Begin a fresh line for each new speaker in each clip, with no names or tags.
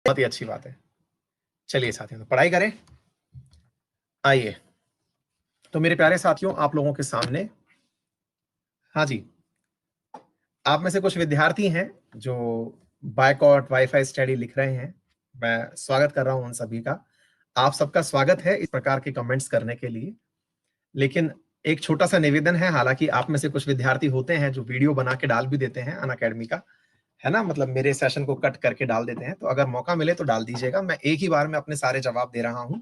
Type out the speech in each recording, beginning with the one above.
बहुत ही अच्छी बात है। चलिए साथियों, तो पढ़ाई करें। आइए, तो मेरे प्यारे साथियों, आप लोगों के सामने, हाँ जी, आप में से कुछ विद्यार्थी हैं जो बायकॉट वाईफाई स्टडी लिख रहे हैं। मैं स्वागत कर रहा हूं उन सभी का। आप सबका स्वागत है इस प्रकार के कमेंट्स करने के लिए। लेकिन एक छोटा सा निवेदन है, हालांकि आप में से कुछ विद्यार्थी होते हैं जो वीडियो बना के डाल भी देते हैं अनअकैडमी का, है ना, मतलब मेरे सेशन को कट करके डाल देते हैं। तो अगर मौका मिले तो डाल दीजिएगा। मैं एक ही बार में अपने सारे जवाब दे रहा हूं।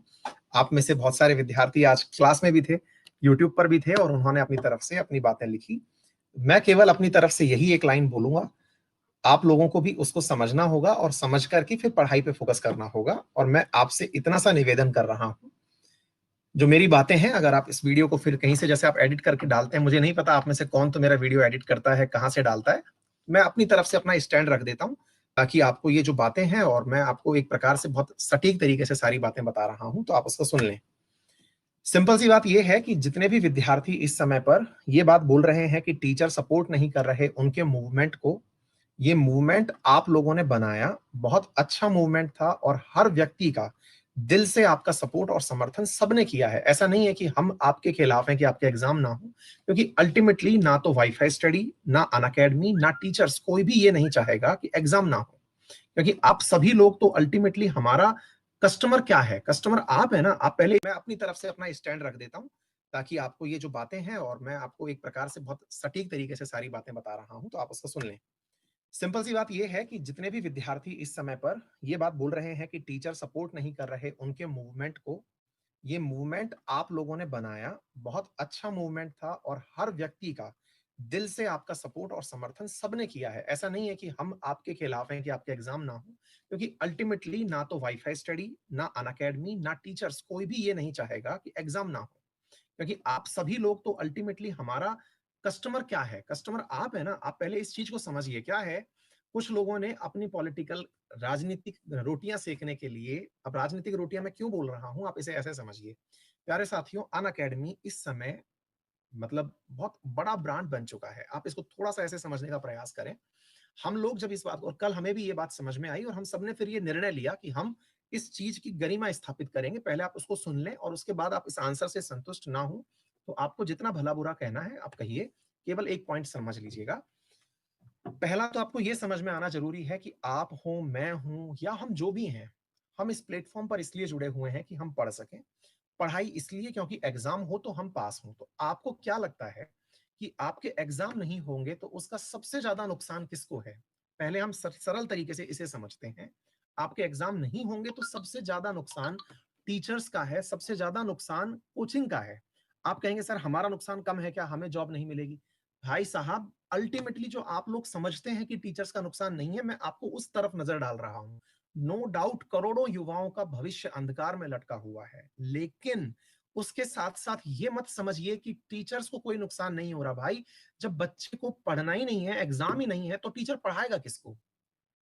आप में से बहुत सारे विद्यार्थी आज क्लास में भी थे, यूट्यूब पर भी थे, और उन्होंने अपनी तरफ से अपनी बातें लिखी। मैं केवल अपनी तरफ से यही एक लाइन बोलूंगा, आप लोगों को भी उसको समझना होगा और समझ करके फिर पढ़ाई पे फोकस करना होगा। और मैं आपसे इतना सा निवेदन कर रहा हूं, जो मेरी बातें हैं, अगर आप इस वीडियो को फिर कहीं से जैसे आप एडिट करके डालते हैं, मुझे नहीं पता आप में से कौन तो मेरा वीडियो एडिट करता है, कहां से डालता है। मैं अपनी तरफ से अपना स्टैंड रख देता हूं, ताकि आपको ये जो बातें हैं, और मैं आपको एक प्रकार से बहुत सटीक तरीके से सारी बातें बता रहा हूं, तो आप उसको सुन लें। सिंपल सी बात यह है कि जितने भी विद्यार्थी इस समय पर ये बात बोल रहे हैं कि टीचर सपोर्ट नहीं कर रहे उनके मूवमेंट को, ये मूवमेंट आप लोगों ने बनाया, बहुत अच्छा मूवमेंट था, और हर व्यक्ति का दिल से आपका सपोर्ट और समर्थन सबने किया है। ऐसा नहीं है कि हम आपके खिलाफ हैं कि आपके एग्जाम ना हो, क्योंकि अल्टीमेटली ना तो वाईफाई स्टडी, ना अनअकैडमी, ना टीचर्स, कोई भी ये नहीं चाहेगा कि एग्जाम ना हो। क्योंकि आप सभी लोग तो अल्टीमेटली हमारा कस्टमर क्या है, कस्टमर आप है ना। आप पहले, मैं अपनी तरफ से अपना स्टैंड रख देता हूं, ताकि आपको ये जो बातें हैं, और मैं आपको एक प्रकार से बहुत सटीक तरीके से सारी बातें बता रहा हूं, तो आप उसको सुन लें। सिंपल सी बात यह है कि जितने भी विद्यार्थी इस समय पर यह बात बोल रहे हैं कि टीचर सपोर्ट नहीं कर रहे उनके मूवमेंट को, ये मूवमेंट आप लोगों ने बनाया, बहुत अच्छा मूवमेंट था, और हर व्यक्ति का दिल से आपका सपोर्ट और समर्थन सबने किया है। ऐसा नहीं है कि हम आपके खिलाफ हैं कि आपके एग्जाम ना हो, क्योंकि अल्टीमेटली ना तो वाईफाई स्टडी, ना अनअकैडमी, ना टीचर्स, कोई भी ये नहीं चाहेगा कि एग्जाम ना हो। क्योंकि आप सभी लोग तो अल्टीमेटली हमारा कस्टमर क्या है, कस्टमर आप है ना। आप पहले इस चीज को समझिए क्या है। कुछ लोगों ने अपनी पॉलिटिकल, राजनीतिक रोटियां सेकने के लिए, अब राजनीतिक रोटियां मैं क्यों बोल रहा हूं, आप इसे ऐसे समझिए। प्यारे साथियों, अनअकैडमी इस समय मतलब बहुत बड़ा ब्रांड बन चुका है। आप इसको थोड़ा सा ऐसे समझने का प्रयास करें। हम लोग जब इस बात को, और कल हमें भी ये बात समझ में आई, और हम सबने फिर ये निर्णय लिया कि हम इस चीज की गरिमा स्थापित करेंगे। पहले आप उसको सुन लें, और उसके बाद आप इस आंसर से संतुष्ट ना हो तो आपको जितना भला बुरा कहना है आप कहिए। केवल एक पॉइंट समझ लीजिएगा। पहला तो आपको यह समझ में आना जरूरी है कि आप हो, मैं हूं, या हम जो भी हैं, हम इस प्लेटफॉर्म पर इसलिए जुड़े हुए हैं कि हम पढ़ सकें। पढ़ाई इसलिए क्योंकि एग्जाम हो तो हम पास हों। तो आपको क्या लगता है कि आपके एग्जाम नहीं होंगे तो उसका सबसे ज्यादा नुकसान किसको है? पहले हम सरल तरीके से इसे समझते हैं। आपके एग्जाम नहीं होंगे तो सबसे ज्यादा नुकसान टीचर्स का है, सबसे ज्यादा नुकसान कोचिंग का है। आप कहेंगे सर हमारा नुकसान कम है क्या, हमें जॉब नहीं मिलेगी? भाई साहब, अल्टीमेटली जो आप लोग समझते हैं कि टीचर्स का नुकसान नहीं है, मैं आपको उस तरफ नजर डाल रहा हूं। नो डाउट करोड़ों युवाओं का भविष्य अंधकार में लटका हुआ है, लेकिन उसके साथ साथ ये मत समझिए कि टीचर्स को कोई नुकसान नहीं हो रहा। भाई, जब बच्चे को पढ़ना ही नहीं है, एग्जाम ही नहीं है, तो टीचर पढ़ाएगा किसको?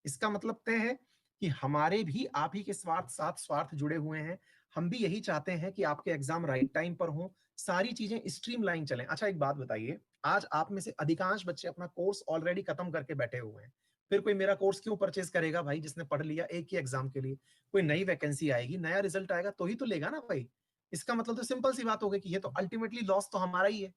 इसका मतलब तय है कि हमारे भी आप ही के स्वार्थ साथ स्वार्थ जुड़े हुए हैं। हम भी यही चाहते हैं कि आपके एग्जाम राइट टाइम पर हो, सारी चीजें स्ट्रीमलाइन चलें। अच्छा, एक बात बताइए, आज आप में से अधिकांश बच्चे अपना कोर्स ऑलरेडी खत्म करके बैठे हुए हैं। फिर कोई मेरा कोर्स क्यों परचेज करेगा भाई, जिसने पढ़ लिया एक ही एग्जाम के लिए? कोई नई वैकेंसी आएगी, नया रिजल्ट आएगा तो ही तो लेगा ना भाई। इसका मतलब तो सिंपल सी बात हो गई कि ये तो अल्टीमेटली लॉस तो हमारा ही है।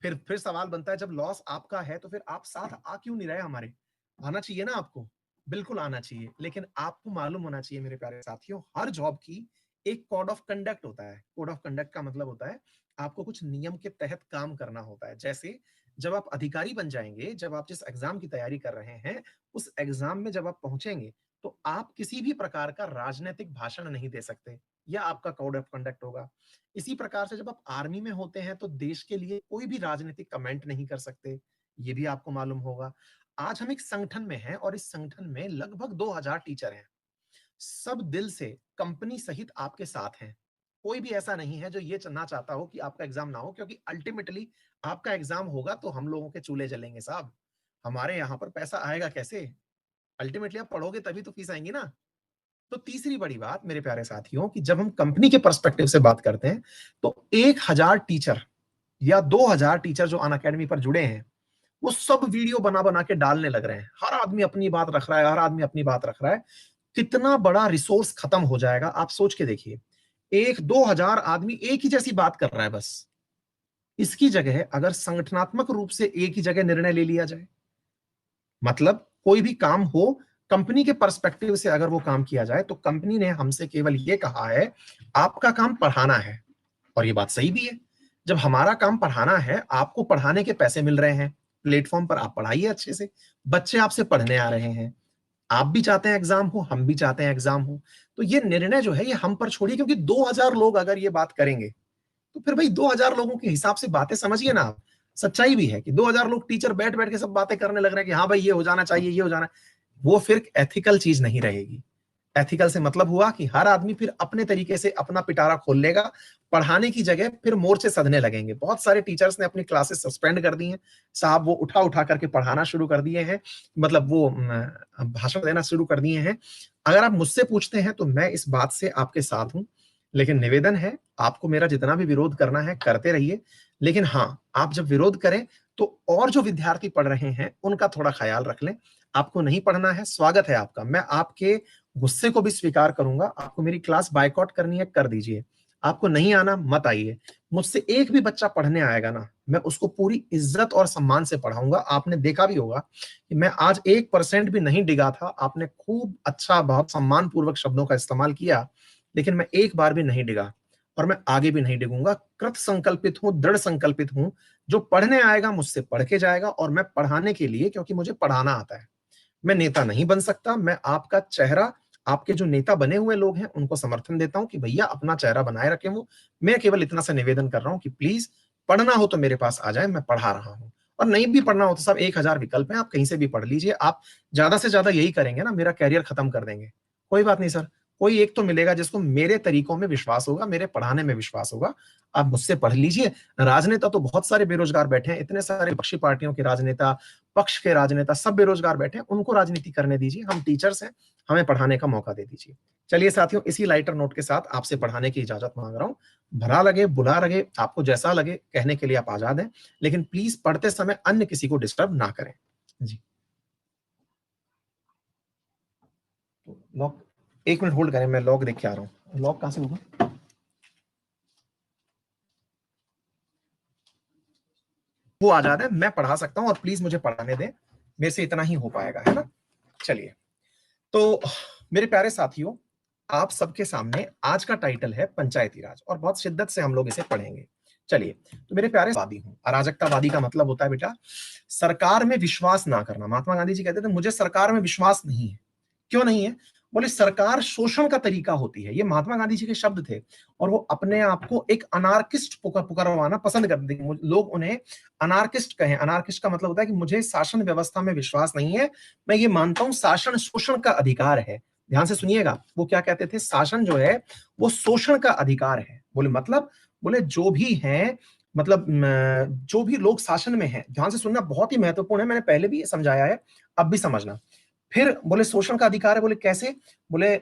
फिर सवाल बनता है, जब लॉस आपका है तो फिर आप साथ आ क्यों नहीं रहे हमारे? आना चाहिए ना आपको, बिल्कुल आना चाहिए। लेकिन आपको मालूम होना चाहिए मेरे प्यारे साथियों, हर जॉब की एक कोड ऑफ कंडक्ट होता है। कोड ऑफ कंडक्ट का मतलब होता है आपको कुछ नियम के तहत काम करना होता है। जैसे जब आप अधिकारी बन जाएंगे, जब आप जिस एग्जाम की तैयारी कर रहे हैं, उस एग्जाम में जब आप पहुंचेंगे तो आप किसी भी प्रकार का राजनीतिक भाषण नहीं दे सकते, यह आपका कोड ऑफ कंडक्ट होगा। इसी प्रकार से जब आप आर्मी में होते हैं तो देश के लिए कोई भी राजनीतिक कमेंट नहीं कर सकते, ये भी आपको मालूम होगा। आज हम एक संगठन में हैं, और इस संगठन में लगभग 2000 टीचर हैं। सब दिल से कंपनी सहित आपके साथ हैं। कोई भी ऐसा नहीं है जो ये ना चाहता हो कि आपका एग्जाम ना हो, क्योंकि अल्टीमेटली आपका एग्जाम होगा तो हम लोगों के चूल्हे जलेंगे साहब। हमारे यहाँ पर पैसा आएगा कैसे? अल्टीमेटली आप पढ़ोगे तभी तो फीस आएंगी ना। तो तीसरी बड़ी बात मेरे प्यारे साथियों, कि जब हम कंपनी के पर्सपेक्टिव से बात करते हैं, तो 1000 टीचर या 2000 टीचर जो अनअकैडमी पर जुड़े हैं, वो सब वीडियो बना बना के डालने लग रहे हैं। हर आदमी अपनी बात रख रहा है, हर आदमी अपनी बात रख रहा है। कितना बड़ा रिसोर्स खत्म हो जाएगा, आप सोच के देखिए। 1-2 हजार आदमी एक ही जैसी बात कर रहा है बस। इसकी जगह अगर संगठनात्मक रूप से एक ही जगह निर्णय ले लिया जाए, मतलब कोई भी काम हो, कंपनी के पर्सपेक्टिव से अगर वो काम किया जाए, तो कंपनी ने हमसे केवल ये कहा है आपका काम पढ़ाना है, और ये बात सही भी है। जब हमारा काम पढ़ाना है, आपको पढ़ाने के पैसे मिल रहे हैं, प्लेटफॉर्म पर आप पढ़ाइए अच्छे से, बच्चे आपसे पढ़ने आ रहे हैं, आप भी चाहते हैं एग्जाम हो, हम भी चाहते हैं एग्जाम हो, तो ये निर्णय जो है ये हम पर छोड़िए, क्योंकि 2000 लोग अगर ये बात करेंगे, तो फिर भाई 2000 लोगों के हिसाब से बातें समझिए ना आप। सच्चाई भी है कि 2000 लोग टीचर बैठ बैठ के सब बातें करने लग रहे हैं कि हाँ भाई ये हो जाना चाहिए, ये हो जाना, वो फिर एथिकल चीज नहीं रहेगी। एथिकल से मतलब हुआ कि हर आदमी फिर अपने तरीके से अपना पिटारा खोल लेगा, पढ़ाने की जगह फिर मोर्चे सधने लगेंगे। बहुत सारे टीचर्स ने अपनी क्लासेस सस्पेंड कर दी हैं साहब, वो उठा उठा करके पढ़ाना शुरू कर दिए हैं, मतलब वो भाषण देना शुरू कर दिए हैं। अगर आप मुझसे पूछते हैं तो मैं इस बात से आपके साथ हूं, लेकिन निवेदन है आपको मेरा जितना भी विरोध करना है करते रहिए, लेकिन हाँ, आप जब विरोध करें तो और जो विद्यार्थी पढ़ रहे हैं उनका थोड़ा ख्याल रख लें। आपको नहीं पढ़ना है, स्वागत है आपका, मैं आपके गुस्से को भी स्वीकार करूंगा। आपको मेरी क्लास बायकॉट करनी है, कर दीजिए। आपको नहीं आना, मत आइए। मुझसे एक भी बच्चा पढ़ने आएगा ना, मैं उसको पूरी इज्जत और सम्मान से पढ़ाऊंगा। आपने देखा भी होगा कि मैं आज 1% भी नहीं डिगा था। आपने खूब अच्छा, बहुत सम्मान पूर्वक शब्दों का इस्तेमाल किया, लेकिन मैं एक बार भी नहीं डिगा, और मैं आगे भी नहीं डिगूंगा। कृत संकल्पित हूं, दृढ़ संकल्पित हूं। जो पढ़ने आएगा मुझसे पढ़ के जाएगा, और मैं पढ़ाने के लिए, क्योंकि मुझे पढ़ाना आता है। मैं नेता नहीं बन सकता, मैं आपका चेहरा, आपके जो नेता बने हुए लोग हैं उनको समर्थन देता हूं कि भैया अपना चेहरा बनाए रखें वो। मैं केवल इतना सा निवेदन कर रहा हूं कि प्लीज पढ़ना हो तो मेरे पास आ जाए, मैं पढ़ा रहा हूं। और नहीं भी पढ़ना हो तो सब 1000 विकल्प हैं, आप कहीं से भी पढ़ लीजिए। आप ज्यादा से ज्यादा यही करेंगे ना, मेरा कैरियर खत्म कर देंगे, कोई बात नहीं सर। कोई एक तो मिलेगा जिसको मेरे तरीकों में विश्वास होगा, मेरे पढ़ाने में विश्वास होगा, आप मुझसे पढ़ लीजिए। राजनेता तो बहुत सारे बेरोजगार बैठे हैं, इतने सारे विपक्षी पार्टियों के राजनेता, पक्ष के राजनेता सब बेरोजगार बैठे हैं, उनको राजनीति करने दीजिए। हम टीचर्स हैं, हमें पढ़ाने का मौका दे दीजिए। चलिए साथियों, इसी लाइटर नोट के साथ आपसे पढ़ाने की इजाजत मांग रहा हूं। भला लगे बुरा लगे, आपको जैसा लगे कहने के लिए आप आजाद हैं, लेकिन प्लीज पढ़ते समय अन्य किसी को डिस्टर्ब ना करें जी। लॉक, 1 मिनट होल्ड करें, मैं लॉक देख के आ रहा हूँ। लॉक कहां से होगा? वो आजाद है, मैं पढ़ा सकता हूं, और प्लीज मुझे पढ़ाने दें, मेरे से इतना ही हो पाएगा, है ना। चलिए, तो मेरे प्यारे साथियों, आप सबके सामने आज का टाइटल है पंचायती राज, और बहुत शिद्दत से हम लोग इसे पढ़ेंगे। चलिए, तो मेरे प्यारे वादी हूं। अराजकतावादी का मतलब होता है बेटा सरकार में विश्वास ना करना। महात्मा गांधी जी कहते थे मुझे सरकार में विश्वास नहीं है। क्यों नहीं है? बोले सरकार शोषण का तरीका होती है। ये महात्मा गांधी जी के शब्द थे, और वो अपने आप को एक अनार्किस्ट पुकारवाना पसंद करते थे। लोग उन्हें अनार्किस्ट कहें। अनार्किस्ट का मतलब होता है कि मुझे शासन व्यवस्था में विश्वास नहीं है, मैं ये मानता हूं शासन शोषण का अधिकार है। ध्यान से सुनिएगा, वो क्या कहते थे, शासन जो है वो शोषण का अधिकार है। बोले मतलब, बोले जो भी है, मतलब जो भी लोग शासन में हैं, ध्यान से सुनना, बहुत ही महत्वपूर्ण है, मैंने पहले भी समझाया है, अब भी समझना। फिर बोले शोषण का अधिकार है। बोले कैसे? बोले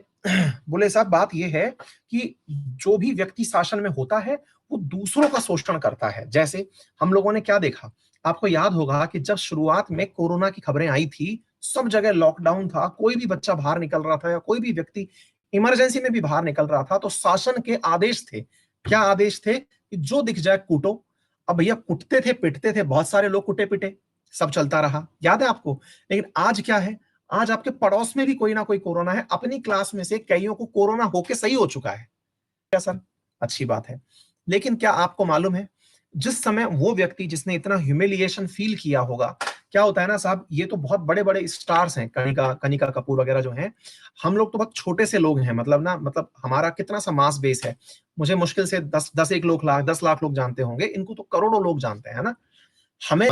बोले साहब बात यह है कि जो भी व्यक्ति शासन में होता है वो दूसरों का शोषण करता है। जैसे हम लोगों ने क्या देखा, आपको याद होगा कि जब शुरुआत में कोरोना की खबरें आई थी, सब जगह लॉकडाउन था, कोई भी बच्चा बाहर निकल रहा था या कोई भी व्यक्ति इमरजेंसी में भी बाहर निकल रहा था, तो शासन के आदेश थे। क्या आदेश थे? कि जो दिख जाए कूटो। अब भैया कुटते थे, पिटते थे, बहुत सारे लोग कुटे पिटे, सब चलता रहा, याद है आपको। लेकिन आज क्या है, आज आपके पड़ोस में भी कोई ना कोई कोरोना है, अपनी क्लास में से कईयों को कोरोना होके सही हो चुका है। क्या सर? अच्छी बात है। लेकिन क्या आपको मालूम है, जिस समय वो व्यक्ति जिसने इतना ह्यूमिलिएशन फील किया होगा, क्या होता है ना साहब, ये तो बहुत बड़े बड़े स्टार्स हैं, कनिका कनिका कपूर वगैरह जो हैं, हम लोग तो बहुत छोटे से लोग हैं, मतलब ना, मतलब हमारा कितना सा मास बेस है। मुझे मुश्किल से 10 1 लाख 10 लाख लोग जानते होंगे, इनको तो करोड़ों लोग जानते हैं ना। हमें